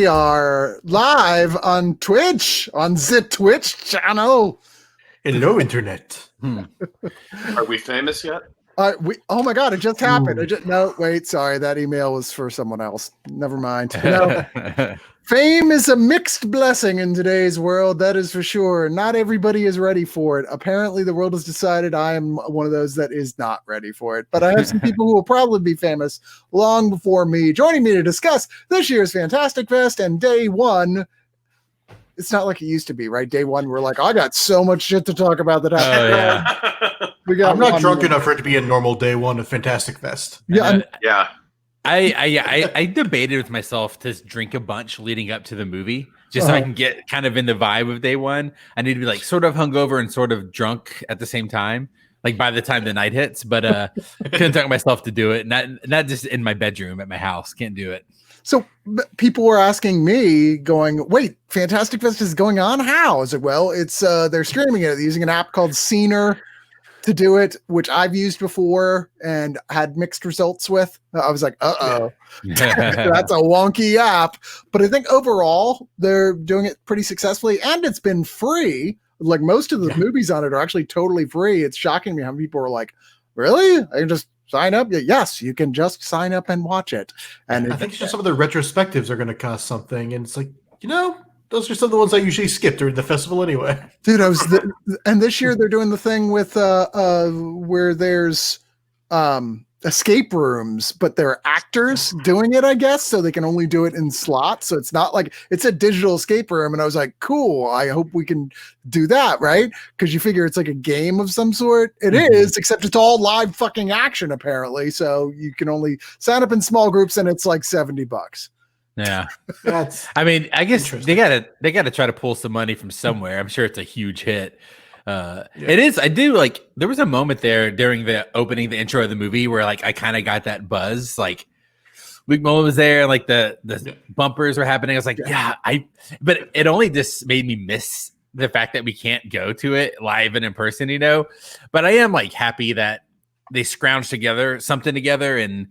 are live on Twitch, on the Twitch channel. Hello, internet. Are we famous yet? Oh my God, it just happened. No, wait, sorry. That email was for someone else. Never mind. No. Fame is a mixed blessing in today's world, that is for sure. Not everybody is ready for it. Apparently, the world has decided I am one of those that is not ready for it. But I have some people who will probably be famous long before me. Joining me to discuss this year's Fantastic Fest and day one. It's not like it used to be, right? Day one, we're like, I got so much shit to talk about that happened. I'm not drunk enough for it to be a normal day one of Fantastic Fest. Yeah. I debated with myself to drink a bunch leading up to the movie, just so I can get kind of in the vibe of day one. I need to be like sort of hungover and sort of drunk at the same time, like by the time the night hits. But I couldn't talk myself to do it. Not just in my bedroom at my house. Can't do it. So people were asking me, going, "Wait, Fantastic Fest is going on? How?" I was like, "Well, it's they're streaming it using an app called Scener to do it, which I've used before and had mixed results with." I was like, "Uh-oh, that's a wonky app." But I think overall they're doing it pretty successfully, and it's been free. Like most of the movies on it are actually totally free. It's shocking me how many people are like, "Really? I can just sign up?" Yes, you can just sign up and watch it. And I think just some of the retrospectives are going to cost something, and it's like, those are some of the ones I usually skip during the festival anyway. Dude, and this year they're doing the thing with where there's escape rooms, but they're actors doing it, I guess, so they can only do it in slots. So it's not like it's a digital escape room. And I was like, cool, I hope we can do that, right? Because you figure it's like a game of some sort. It is, except it's all live fucking action apparently. So you can only sign up in small groups, and it's like $70. Yeah, I guess they gotta try to pull some money from somewhere. I'm sure it's a huge hit. It is. I do like. There was a moment there during the opening, the intro of the movie, where like I kind of got that buzz. Like Luke Mullen was there, and like the bumpers were happening. I was like, but it only just made me miss the fact that we can't go to it live and in person, But I am like happy that they scrounged something together, and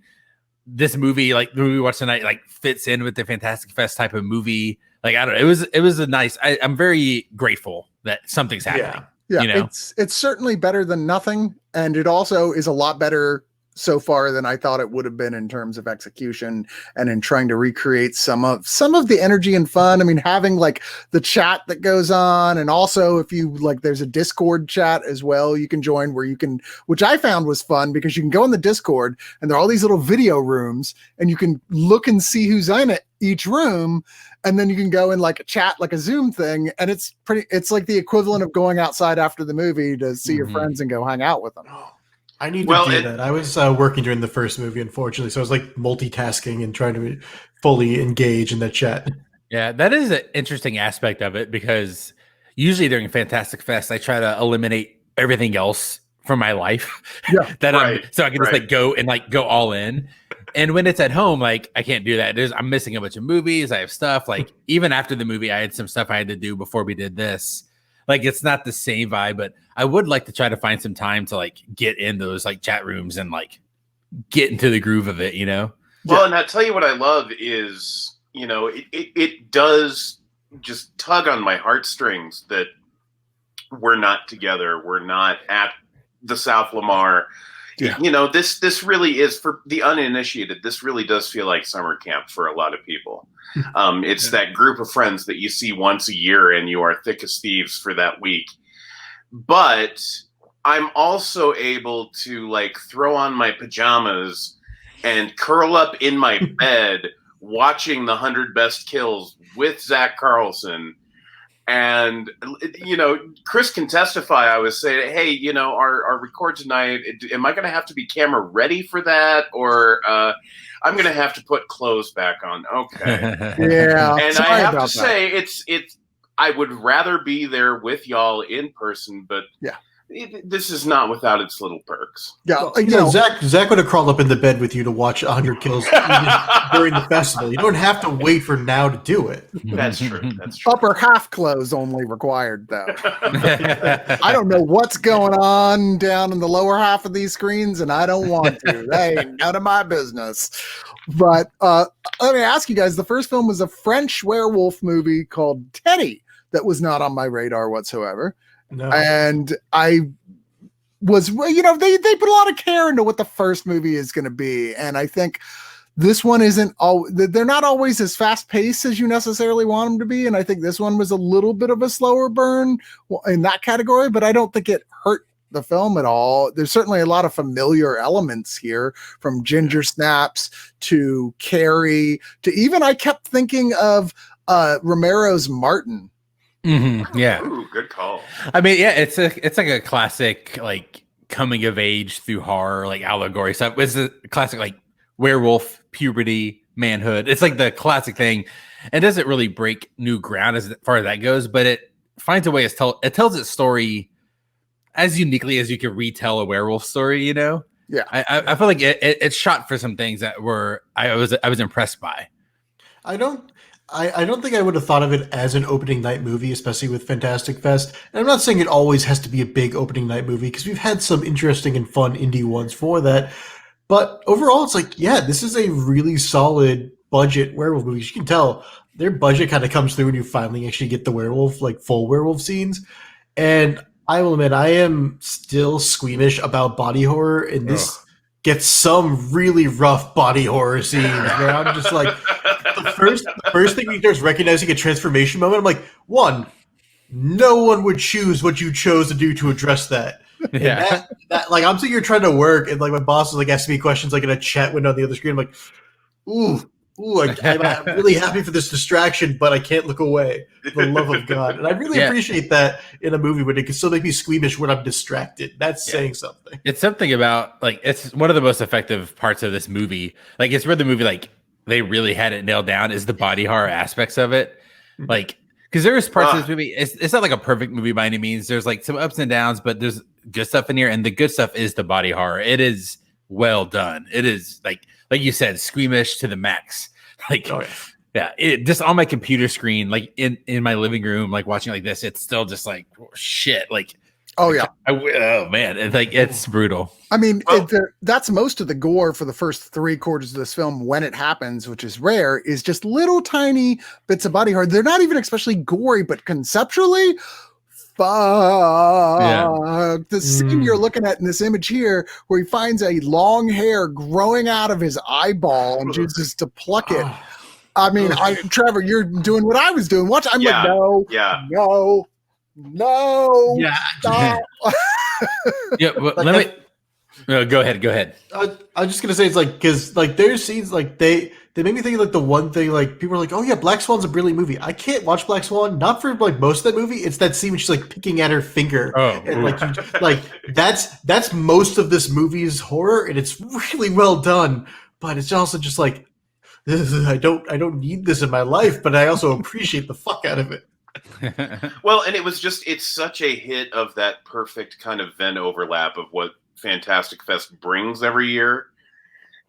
this movie, like the movie we watched tonight, like fits in with the Fantastic Fest type of movie. Like I don't know, it was a nice. I'm very grateful that something's happening. Yeah, it's certainly better than nothing, and it also is a lot better so far than I thought it would have been in terms of execution and in trying to recreate some of the energy and fun. I mean, having like the chat that goes on, and also if you like, there's a Discord chat as well you can join where you can, which I found was fun because you can go in the Discord and there are all these little video rooms and you can look and see who's in it, each room, and then you can go in like a chat, like a Zoom thing, and it's like the equivalent of going outside after the movie to see your friends and go hang out with them. I need to do that. I was working during the first movie, unfortunately, so I was like multitasking and trying to fully engage in that chat. Yeah, that is an interesting aspect of it because usually during Fantastic Fest, I try to eliminate everything else from my life. Yeah, so I can just like go all in. And when it's at home, like I can't do that. I'm missing a bunch of movies. I have stuff like even after the movie, I had some stuff I had to do before we did this. Like it's not the same vibe, but I would like to try to find some time to like get in those like chat rooms and like get into the groove of it, Well, and I tell you what I love is, it does just tug on my heartstrings that we're not together. We're not at the South Lamar. Yeah. This really is, for the uninitiated, this really does feel like summer camp for a lot of people. It's that group of friends that you see once a year and you are thick as thieves for that week. But I'm also able to like throw on my pajamas and curl up in my bed watching the 100 Best Kills with Zach Carlson. And, Chris can testify. I was saying, hey, our record tonight, am I going to have to be camera ready for that? Or I'm going to have to put clothes back on. Okay. Yeah. And I have to say, it's I would rather be there with y'all in person, but this is not without its little perks. Yeah, well, you know, Zach would have crawled up in the bed with you to watch 100 Kills during the festival. You don't have to wait for now to do it. That's true. That's true. Upper half clothes only required, though. I don't know what's going on down in the lower half of these screens, and I don't want to. That ain't none of my business. But let me ask you guys, the first film was a French werewolf movie called Teddy that was not on my radar whatsoever. No. And I was, you know, they put a lot of care into what the first movie is going to be. And I think this one isn't all, they're not always as fast paced as you necessarily want them to be. And I think this one was a little bit of a slower burn in that category, but I don't think it hurt the film at all. There's certainly a lot of familiar elements here, from ginger snaps to Carrie to even, I kept thinking of Romero's Martin. Mm-hmm. Yeah. Ooh, good call. I mean, yeah, it's like a classic, like, coming of age through horror, like allegory stuff. It's a classic, like, werewolf, puberty, manhood. It's like the classic thing. It doesn't really break new ground as far as that goes, but it finds a way to it tells its story as uniquely as you can retell a werewolf story, you know? Yeah. I feel like it's shot for some things that were I was impressed by. I don't think I would have thought of it as an opening night movie, especially with Fantastic Fest. And I'm not saying it always has to be a big opening night movie, because we've had some interesting and fun indie ones for that. But overall, it's like, yeah, this is a really solid budget werewolf movie. You can tell their budget kind of comes through when you finally actually get the werewolf, like full werewolf scenes. And I will admit, I am still squeamish about body horror, and this gets some really rough body horror scenes where I'm just like, the first thing we start recognizing a transformation moment, I'm like, one, no one would choose what you chose to do to address that. Yeah. That like, I'm sitting here trying to work, and like my boss is like asking me questions like in a chat window on the other screen. I'm like, ooh, I'm really happy for this distraction, but I can't look away. For the love of God. And I really appreciate that in a movie, but it can still make me squeamish when I'm distracted. That's saying something. It's something about, like, it's one of the most effective parts of this movie. Like, it's where the movie, like, they really had it nailed down, is the body horror aspects of it. Like, because there's parts of this movie, it's not like a perfect movie by any means. There's like some ups and downs, but there's good stuff in here, and the good stuff is the body horror. It well done. It is like you said, squeamish to the max. Like, it just on my computer screen, like in my living room, like watching like this, it's still just like shit. Like, oh yeah, oh man, it's like it's brutal. I mean, that's most of the gore for the first 3/4 of this film when it happens, which is rare, is just little tiny bits of body horror. They're not even especially gory, but conceptually, fuck. Yeah. The scene you're looking at in this image here, where he finds a long hair growing out of his eyeball and chooses to pluck it. I mean, Trevor, you're doing what I was doing. Watch, I'm like, no, stop. Yeah, well, let me. No, go ahead. I was just gonna say, it's like, because like there's scenes like they make me think of like the one thing, like people are like, oh yeah, Black Swan's a brilliant movie. I can't watch Black Swan, not for like most of that movie. It's that scene when she's like picking at her finger, and like that's most of this movie's horror, and it's really well done. But it's also just like, I don't need this in my life, but I also appreciate the fuck out of it. Well, and it's such a hit of that perfect kind of Venn overlap of what Fantastic Fest brings every year.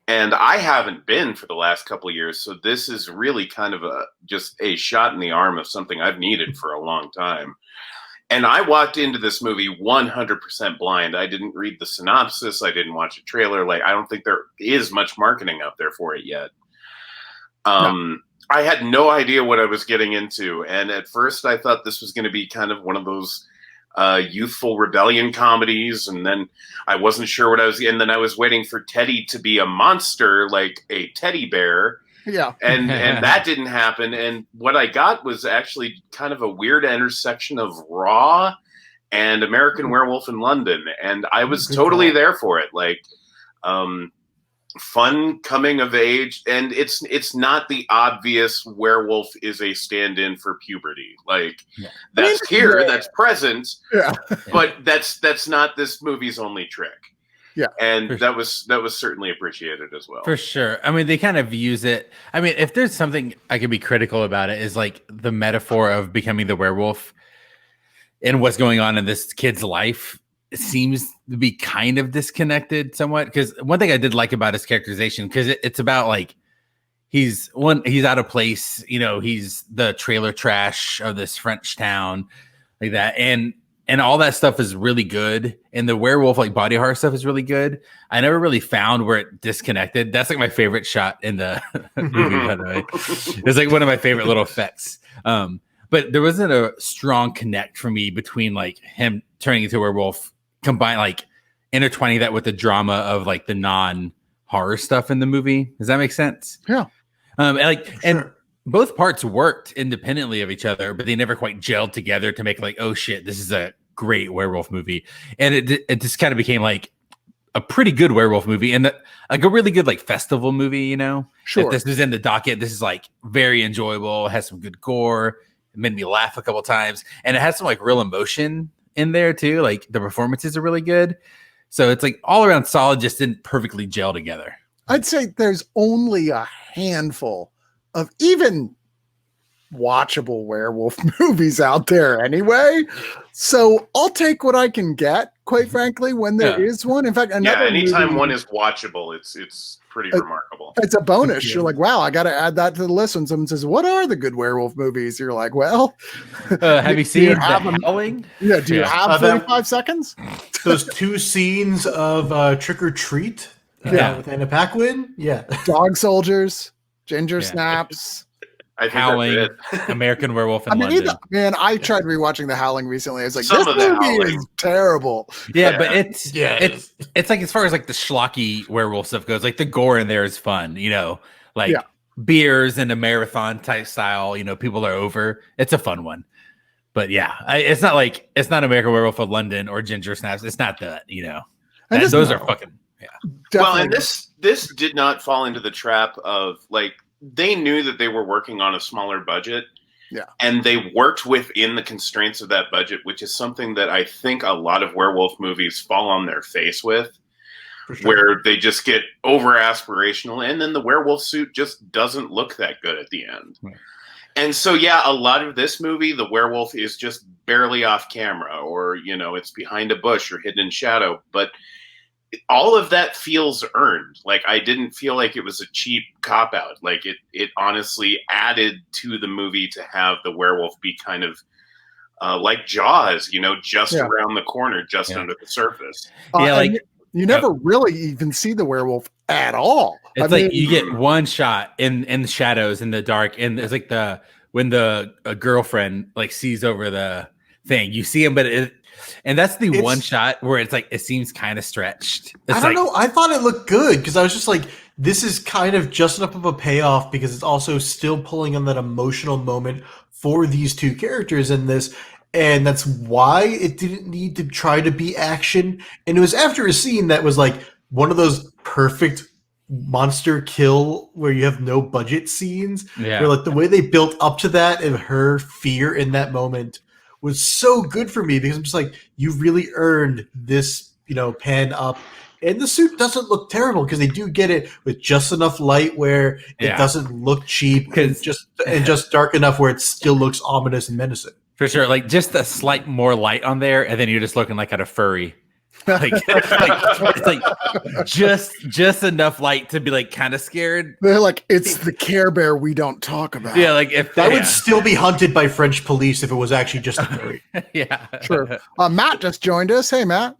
And I haven't been for the last couple of years, so this is really kind of just a shot in the arm of something I've needed for a long time. And I walked into this movie 100% blind. I didn't read the synopsis. I didn't watch a trailer. Like, I don't think there is much marketing out there for it yet. No. I had no idea what I was getting into. And at first I thought this was going to be kind of one of those youthful rebellion comedies. And then I wasn't sure what and then I was waiting for Teddy to be a monster, like a teddy bear. Yeah. And that didn't happen. And what I got was actually kind of a weird intersection of Raw and American Werewolf in London. And I was totally there for it. Like, fun coming of age, and it's not the obvious werewolf is a stand-in for puberty. Like, that's that's present, but that's not this movie's only trick. Yeah, and that was certainly appreciated as well. For sure. I mean, they kind of use it. I mean, if there's something I could be critical about, it is like the metaphor of becoming the werewolf and what's going on in this kid's life. seems to be kind of disconnected somewhat. Because one thing I did like about his characterization, because it's about like he's out of place. He's the trailer trash of this French town, like that, and all that stuff is really good. And the werewolf like body horror stuff is really good. I never really found where it disconnected. That's like my favorite shot in the movie, by the way. It's like one of my favorite little effects. But there wasn't a strong connect for me between like him turning into a werewolf, combined like intertwining that with the drama of like the non-horror stuff in the movie. Does that make sense? Yeah. And both parts worked independently of each other, but they never quite gelled together to make like, oh shit, this is a great werewolf movie. And it just kind of became like a pretty good werewolf movie and like a really good like festival movie, Sure. If this is in the docket, this is like very enjoyable. It has some good gore. It made me laugh a couple times. And it has some like real emotion in there too. Like the performances are really good. So it's like all around solid, just didn't perfectly gel together. I'd say there's only a handful of even watchable werewolf movies out there anyway. So I'll take what I can get, quite frankly, when there is one. In fact, anytime one is watchable, it's pretty remarkable. It's a bonus. You're like, wow, I got to add that to the list. When someone says, what are the good werewolf movies? You're like, well, have you seen The Howling? Yeah. Do you have 45 seconds? Those two scenes of Trick or Treat with Anna Paquin. Yeah. Dog Soldiers, Ginger Snaps. Howling, American Werewolf in London. I tried rewatching The Howling recently. I was like, this movie is terrible. Yeah, but it's like as far as like the schlocky werewolf stuff goes, like the gore in there is fun. Beers and a marathon type style. People are over. It's a fun one. But yeah, it's not American Werewolf of London or Ginger Snaps. It's not that. Those are fucking Definitely. Well, and this did not fall into the trap of like. They knew that they were working on a smaller budget. Yeah. And they worked within the constraints of that budget, which is something that I think a lot of werewolf movies fall on their face with, where they just get over aspirational and then the werewolf suit just doesn't look that good at the end. Right. And so, a lot of this movie, the werewolf is just barely off camera or, it's behind a bush or hidden in shadow, but all of that feels earned. Like I didn't feel like it was a cheap cop out. Like it honestly added to the movie to have the werewolf be kind of like Jaws, just around the corner, just under the surface. You never really even see the werewolf at all. It's you get one shot in the shadows in the dark, and it's like when the girlfriend like sees over the thing, you see him, but and that's the one shot where it's like it seems kind of stretched. I don't know. I thought it looked good because I was just like, this is kind of just enough of a payoff because it's also still pulling on that emotional moment for these two characters in this. And that's why it didn't need to try to be action. And it was after a scene that was like one of those perfect monster kill where you have no budget scenes. Yeah. Where like the way they built up to that and her fear in that moment was so good for me because I'm just like, you really earned this, pan up. And the suit doesn't look terrible because they do get it with just enough light where it doesn't look cheap and just dark enough where it still looks ominous and menacing. For sure. Like just a slight more light on there and then you're just looking like at a furry. It's like just enough light to be like kind of scared. They're like, it's the Care Bear we don't talk about. Yeah, like if that would still be hunted by French police if it was actually just a furry. Yeah, sure. Matt just joined us. Hey, Matt.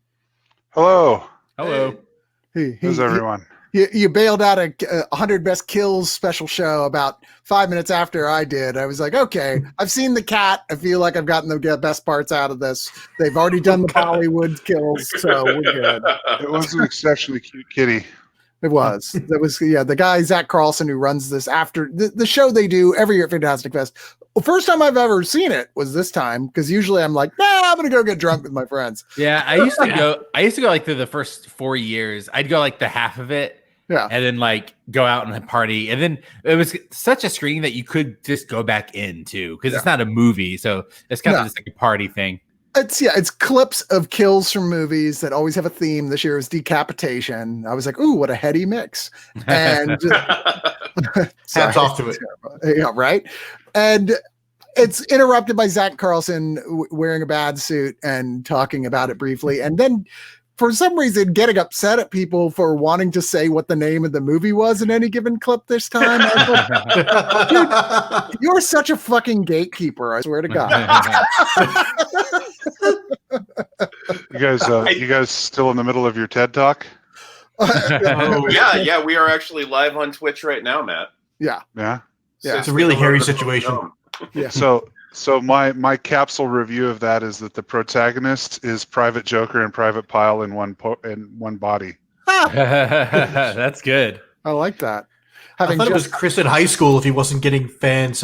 Hello. How's everyone? You bailed out a 100 Best Kills special show about 5 minutes after I did. I was like, okay, I've seen the cat. I feel like I've gotten the best parts out of this. They've already done the Bollywood kills, so we're good. It was an exceptionally cute kitty. It was. That was the guy Zach Carlson who runs this after the show they do every year at Fantastic Fest. Well, first time I've ever seen it was this time because usually I'm like, I'm gonna go get drunk with my friends. Yeah, I used to go like through the first 4 years. I'd go like the half of it. Yeah. And then like go out and party. And then it was such a screening that you could just go back in too. Because it's not a movie. So it's kind of just like a party thing. It's clips of kills from movies that always have a theme. This year was decapitation. I was like, ooh, what a heady mix. And hats off to it. Yeah, right. And it's interrupted by Zach Carlson wearing a bad suit and talking about it briefly, and then for some reason getting upset at people for wanting to say what the name of the movie was in any given clip this time. Dude, you're such a fucking gatekeeper, I swear to God. You guys still in the middle of your TED Talk? Yeah, we are actually live on Twitch right now, Matt. Yeah. It's a really hairy situation. Yeah. So my capsule review of that is that the protagonist is Private Joker and Private Pile in one body. That's good. I like that. I thought it was Chris in high school if he wasn't getting fans,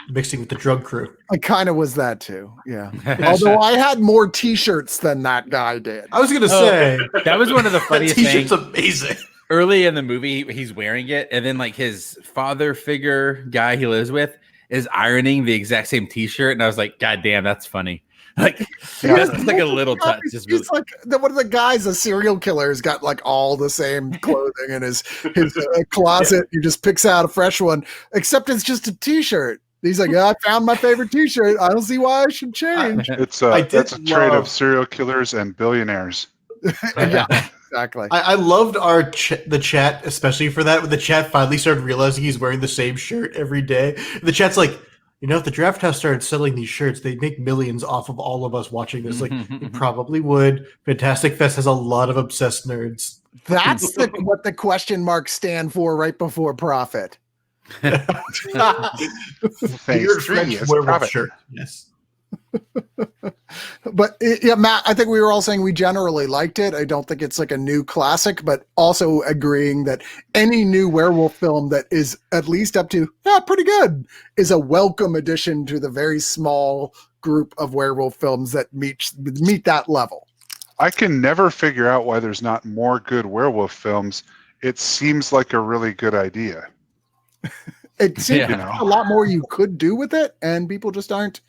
mixing with the drug crew. I kind of was that too. Yeah. Although I had more T-shirts than that guy did. I was going to say that was one of the funniest things. T-shirt's amazing. Early in the movie, he's wearing it, and then like his father figure guy he lives with is ironing the exact same T-shirt, and I was like, God damn, that's funny. Like that's like a little touch. He's like one of the guys, a serial killer, has got like all the same clothing in his closet. He just picks out a fresh one, except it's just a T-shirt. He's like, I found my favorite T-shirt. I don't see why I should change. That's a trait of serial killers and billionaires. Yeah, exactly. I loved the chat, especially for that. When the chat finally started realizing he's wearing the same shirt every day. The chat's like, if the Draft House started selling these shirts, they'd make millions off of all of us watching this. Like, it probably would. Fantastic Fest has a lot of obsessed nerds. That's what the question marks stand for right before profit. Phase 3 is profit. Shirt. Yes. But yeah, Matt, I think we were all saying we generally liked it. I don't think it's like a new classic, but also agreeing that any new werewolf film that is at least up to pretty good is a welcome addition to the very small group of werewolf films that meet that level. I can never figure out why there's not more good werewolf films. It seems like a really good idea. It seems a lot more you could do with it, and people just aren't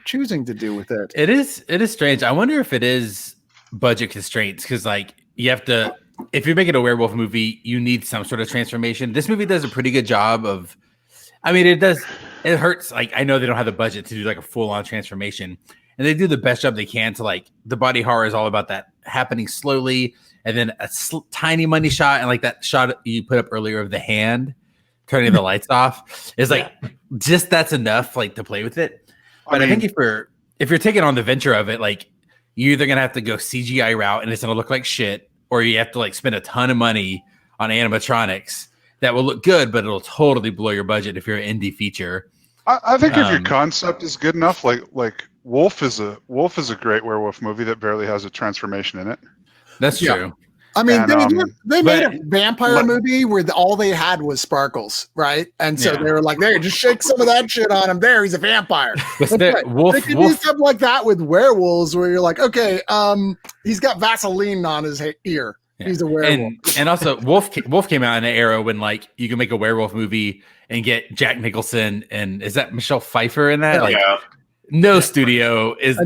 choosing to do with it. It is strange. I wonder if it is budget constraints, because like you have to, if you're making a werewolf movie, you need some sort of transformation. This movie does a pretty good job of, it hurts. Like, I know they don't have the budget to do like a full on transformation, and they do the best job they can to like, the body horror is all about that happening slowly. And then a tiny money shot, and like that shot you put up earlier of the hand turning the lights off is like, just that's enough like to play with it. But I think if you're taking on the venture of it, like you're either gonna have to go CGI route and it's gonna look like shit, or you have to like spend a ton of money on animatronics that will look good, but it'll totally blow your budget if you're an indie feature. I think if your concept is good enough, like Wolf is a great werewolf movie that barely has a transformation in it. That's true. I mean, they made a vampire movie where all they had was sparkles, right? And so they were like, "There, just shake some of that shit on him. There, he's a vampire." They could do something like that with werewolves, where you're like, "Okay, he's got Vaseline on his ear. Yeah. He's a werewolf." And also, Wolf came out in an era when like you can make a werewolf movie and get Jack Nicholson and is that Michelle Pfeiffer in that? No studio is,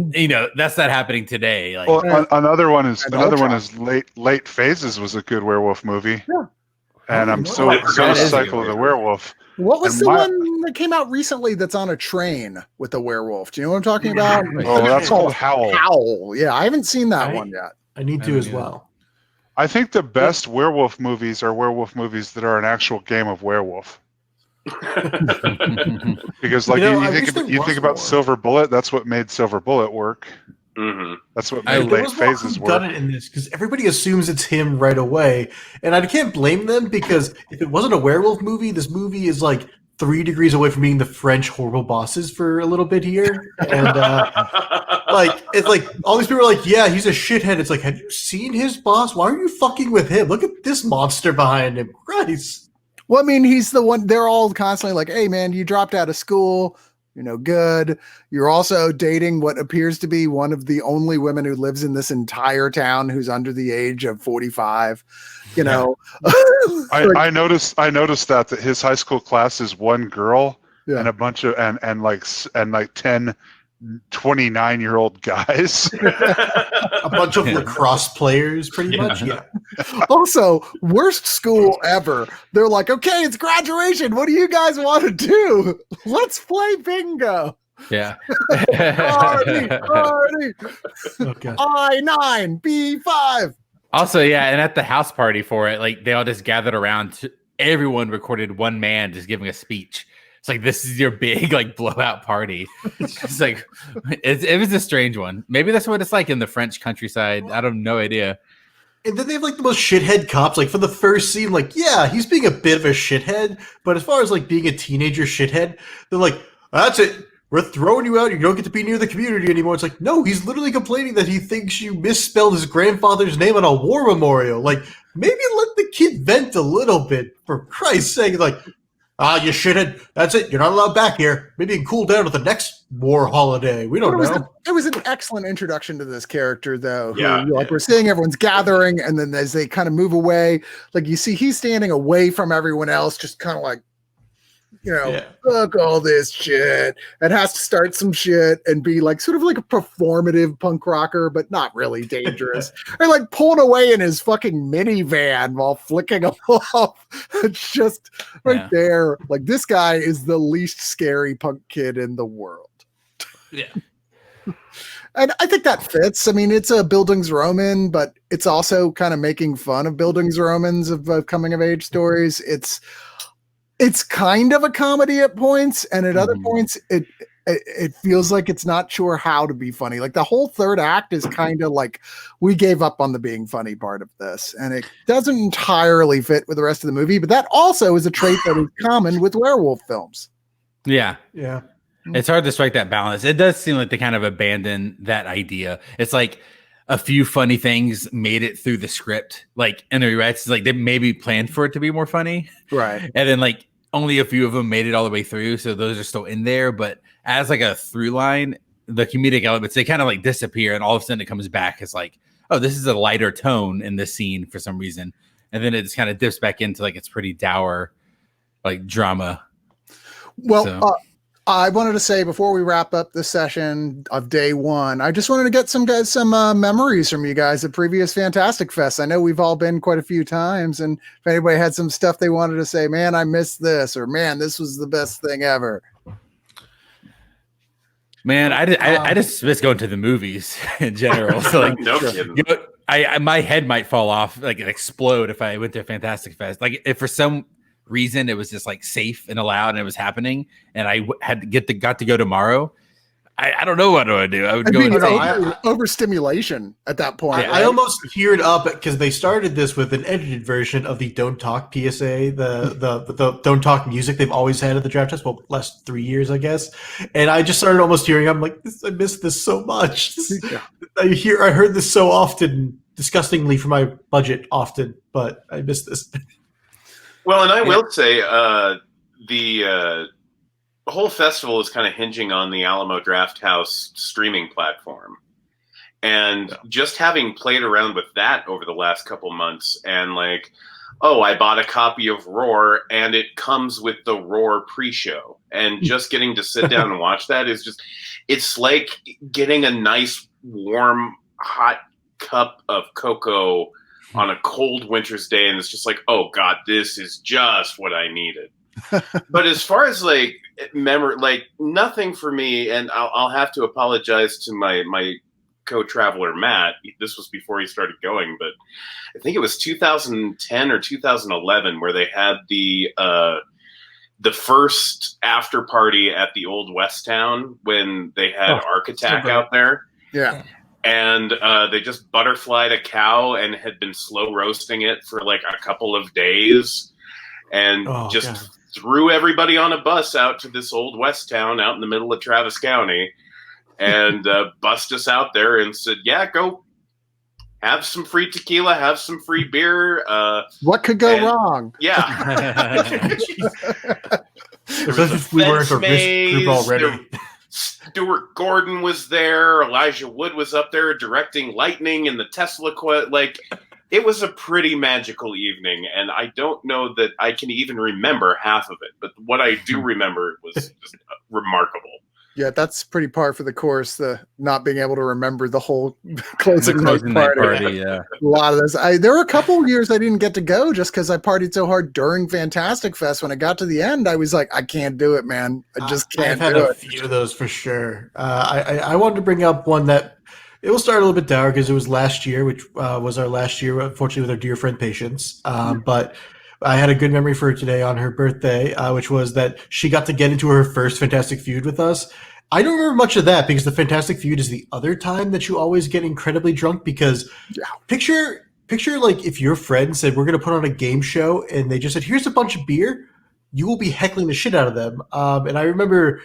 that's not happening today. Like, another one is Late Phases was a good werewolf movie. Yeah. And I'm so cycle of the werewolf. What was the one that came out recently that's on a train with a werewolf? Do you know what I'm talking about? Oh, that's called Howl. Howl. Yeah, I haven't seen that one yet. I need to as well. I think the best werewolf movies are werewolf movies that are an actual game of werewolf. Because like you think about Silver Bullet, that's what made Silver Bullet work. Mm-hmm. That's what made Late Phases work. Done it in this because everybody assumes it's him right away, and I can't blame them because if it wasn't a werewolf movie, this movie is like 3 degrees away from being the French horrible bosses for a little bit here, and like it's like all these people are like, yeah, he's a shithead. It's like, have you seen his boss? Why are you fucking with him? Look at this monster behind him, Christ. Well, I mean, he's the one. They're all constantly like, "Hey, man, you dropped out of school. You're no good. You're also dating what appears to be one of the only women who lives in this entire town who's under the age of 45." You know, I noticed that his high school class is one girl and a bunch of and like 10 29-year-old guys. A bunch of lacrosse players, pretty much. Yeah. Also, worst school ever. They're like, okay, it's graduation. What do you guys want to do? Let's play bingo. Yeah. Party. Okay. I9, B5. Also, yeah, and at the house party for it, like they all just gathered around. Everyone recorded one man just giving a speech. It's like, this is your big like blowout party. It's like it was a strange one. Maybe that's what it's like in the French countryside. I don't no idea. And then they have like the most shithead cops. Like for the first scene, like, yeah, he's being a bit of a shithead. But as far as like being a teenager shithead, they're like, that's it. We're throwing you out. You don't get to be near the community anymore. It's like, no, he's literally complaining that he thinks you misspelled his grandfather's name on a war memorial. Like, maybe let the kid vent a little bit, for Christ's sake. Like, you shithead. That's it. You're not allowed back here. Maybe you can cool down at the next war holiday. We don't know. It was an excellent introduction to this character, though. Yeah, we're seeing everyone's gathering, and then as they kind of move away, like you see he's standing away from everyone else, just kind of like, fuck all this shit, and has to start some shit and be like sort of like a performative punk rocker, but not really dangerous. Or like pulling away in his fucking minivan while flicking them off. It's just there. Like, this guy is the least scary punk kid in the world. Yeah. And I think that fits. I mean, it's a Bildungsroman, but it's also kind of making fun of Bildungsromans of coming of age stories. It's kind of a comedy at points, and at other points it feels like it's not sure how to be funny. Like the whole third act is kind of like we gave up on the being funny part of this, and it doesn't entirely fit with the rest of the movie. But that also is a trait that is common with werewolf films. Yeah. Yeah. It's hard to strike that balance. It does seem like they kind of abandoned that idea. It's like a few funny things made it through the script. Like in the rewrites, it's like they maybe planned for it to be more funny. Right. And then like only a few of them made it all the way through. So those are still in there. But as like a through line, the comedic elements, they kind of like disappear. And all of a sudden it comes back as like, oh, this is a lighter tone in this scene for some reason. And then it just kind of dips back into like it's pretty dour, like drama. Well, I wanted to say before we wrap up this session of day one, I just wanted to get some memories from you guys at previous Fantastic Fest. I know we've all been quite a few times, and if anybody had some stuff they wanted to say, man, I missed this, or man, this was the best thing ever. Man, I just miss going to the movies in general. So like, no kidding. My head might fall off, like it explode if I went to Fantastic Fest. Like if for some reason it was just like safe and allowed and it was happening and I got to go tomorrow, I don't know what do I do. I would go overstimulation at that point. I almost teared up because they started this with an edited version of the Don't Talk PSA, the Don't Talk music they've always had at the draft test. Well, last 3 years, I guess. And I just started almost tearing up. I'm like, I miss this so much. I heard this so often, disgustingly for my budget often, but I miss this. Well, and I will say the whole festival is kind of hinging on the Alamo Drafthouse streaming platform. And just having played around with that over the last couple months and like, oh, I bought a copy of Roar and it comes with the Roar pre-show. And just getting to sit down and watch that is just, it's like getting a nice, warm, hot cup of cocoa on a cold winter's day, and it's just like, oh god, this is just what I needed. But as far as like memory, like nothing for me, and I'll have to apologize to my co-traveler Matt. This was before he started going, but I think it was 2010 or 2011 where they had the first after party at the old West Town when they had Arc Attack out there. Yeah. And they just butterflied a cow and had been slow roasting it for like a couple of days and threw everybody on a bus out to this old West Town out in the middle of Travis County and bussed us out there and said, yeah, go have some free tequila, have some free beer. What could go wrong? Yeah. We weren't a risk group already. Stuart Gordon was there. Elijah Wood was up there directing Lightning and the Tesla like it was a pretty magical evening, and I don't know that I can even remember half of it, but what I do remember was just remarkable. Yeah, that's pretty par for the course. The not being able to remember the whole closing night party. Yeah, a lot of this. There were a couple years I didn't get to go just because I partied so hard during Fantastic Fest. When I got to the end, I was like, I can't do it, man. I just can't. I've had a few of those for sure. I wanted to bring up one that it will start a little bit dour because it was last year, which was our last year, unfortunately, with our dear friend Patience. But I had a good memory for her today on her birthday, which was that she got to get into her first Fantastic Feud with us. I don't remember much of that because the Fantastic Feud is the other time that you always get incredibly drunk because picture like if your friend said, we're going to put on a game show and they just said, here's a bunch of beer, you will be heckling the shit out of them. And I don't remember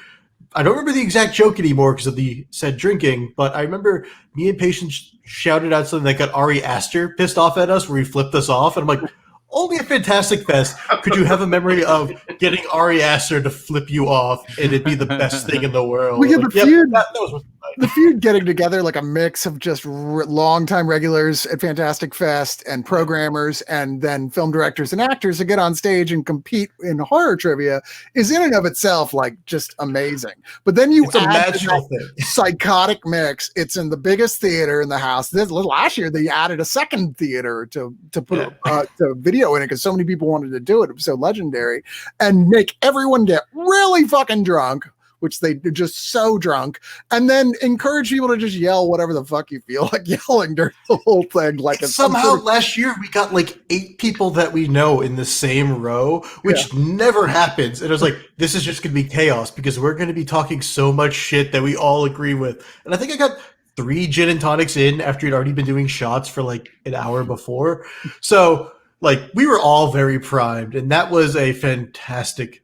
the exact joke anymore because of the said drinking, but I remember me and Patience shouted out something that got Ari Aster pissed off at us where he flipped us off. And I'm like, only at Fantastic Fest could you have a memory of getting Ari Aster to flip you off and it'd be the best thing in the world. We had the feud. That was the feud getting together like a mix of just longtime regulars at Fantastic Fest and programmers and then film directors and actors to get on stage and compete in horror trivia is in and of itself like just amazing. But then you add that psychotic mix. It's in the biggest theater in the house. Last year they added a second theater to put to video in it because so many people wanted to do it. It was so legendary and make everyone get really fucking drunk, which they did, just so drunk, and then encourage people to just yell whatever the fuck you feel like yelling during the whole thing. Like somehow last year we got like 8 people that we know in the same row, which never happens. And I was like, this is just going to be chaos because we're going to be talking so much shit that we all agree with. And I think I got 3 gin and tonics in after you'd already been doing shots for like an hour before. So like we were all very primed, and that was a fantastic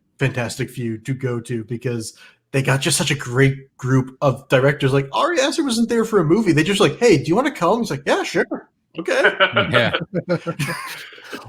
feud to go to because they got just such a great group of directors. Like Ari Aster wasn't there for a movie. They just like, hey, do you want to come? He's like, yeah, sure. Okay. Yeah.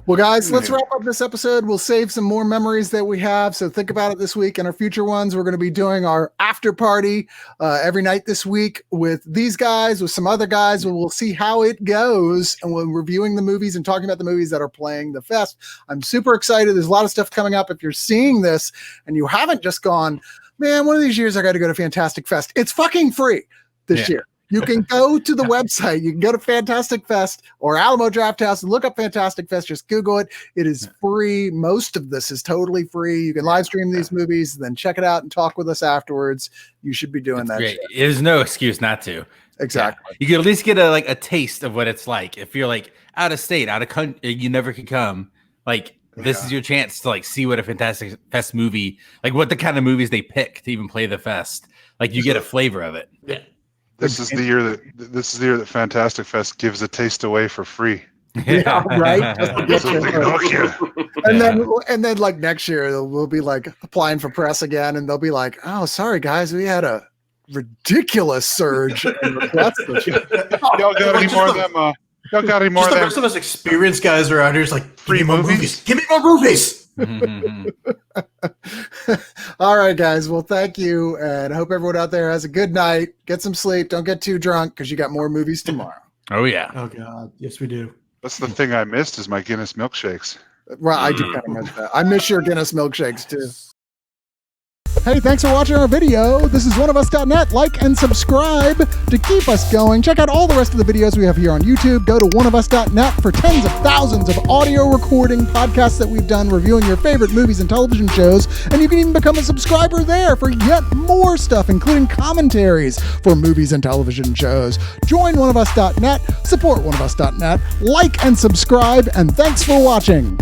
Well, guys, let's wrap up this episode. We'll save some more memories that we have. So think about it this week and our future ones. We're going to be doing our after party every night this week with these guys, with some other guys. We'll see how it goes. And we're reviewing the movies and talking about the movies that are playing the fest. I'm super excited. There's a lot of stuff coming up. If you're seeing this and you haven't just gone, man, one of these years I got to go to Fantastic Fest. It's fucking free this year. You can go to the website. You can go to Fantastic Fest or Alamo Drafthouse and look up Fantastic Fest. Just Google it. It is free. Most of this is totally free. You can live stream these movies, then check it out and talk with us afterwards. You should be doing that. Great. There's no excuse not to. Exactly. Yeah. You can at least get a taste of what it's like. If you're like out of state, out of country, you never could come. Like this is your chance to like see what a Fantastic Fest movie, like what the kind of movies they pick to even play the fest. Like you get a flavor of it. Yeah. This is the year that Fantastic Fest gives a taste away for free. Yeah, right. And then like next year we'll be like applying for press again, and they'll be like, "Oh, sorry guys, we had a ridiculous surge in requests." Y'all got any more of them? Y'all got any more of them? The rest of us experienced guys around here is like, free movies. Give me more movies. All right, guys. Well, thank you, and I hope everyone out there has a good night. Get some sleep. Don't get too drunk because you got more movies tomorrow. Oh yeah. Oh god. Yes, we do. That's the thing I missed is my Guinness milkshakes. Well, I do kind of miss that. I miss your Guinness milkshakes too. Hey, thanks for watching our video. This is Oneofus.net. Like and subscribe to keep us going. Check out all the rest of the videos we have here on YouTube. Go to Oneofus.net for tens of thousands of audio recording podcasts that we've done reviewing your favorite movies and television shows. And you can even become a subscriber there for yet more stuff, including commentaries for movies and television shows. Join Oneofus.net, support Oneofus.net, like and subscribe, and thanks for watching.